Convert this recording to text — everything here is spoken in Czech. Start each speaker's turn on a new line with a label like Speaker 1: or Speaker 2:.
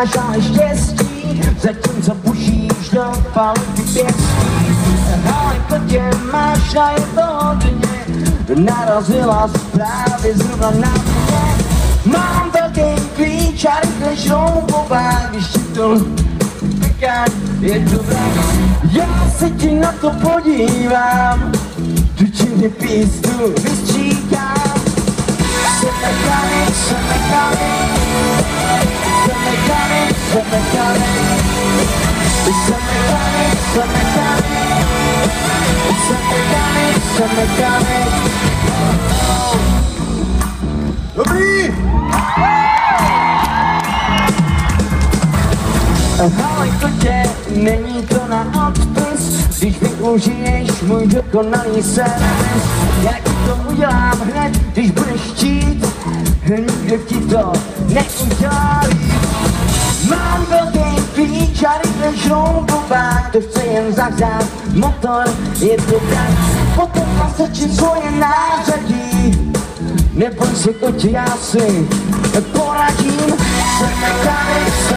Speaker 1: nemáš ale štěstí, zatímco pušíš do palky pěstí. Ale kotě máš a je to hodně, narazila právě zrovna na mě. Mám velký klíč a rychle šroubová, když ti to říká, je to vrát. Já se ti na to podívám, tu ti nepístu vystříkám. Semekany, semekany, semekany, semekany, semekany, semekany, semekany, semekany.
Speaker 2: Dobrý!
Speaker 1: Ale kotě, není to na odpis, když využiješ můj dokonalý servis. Já ti to udělám hned, když budeš chtít, nikdo ti to neudělá líp. Mám velký klíč a rychle šroubovák, to chce jen zavřát motor, je to tak. Potom nastrčím svoje nářadí, neboj se kotě, já si poradím. Semekany,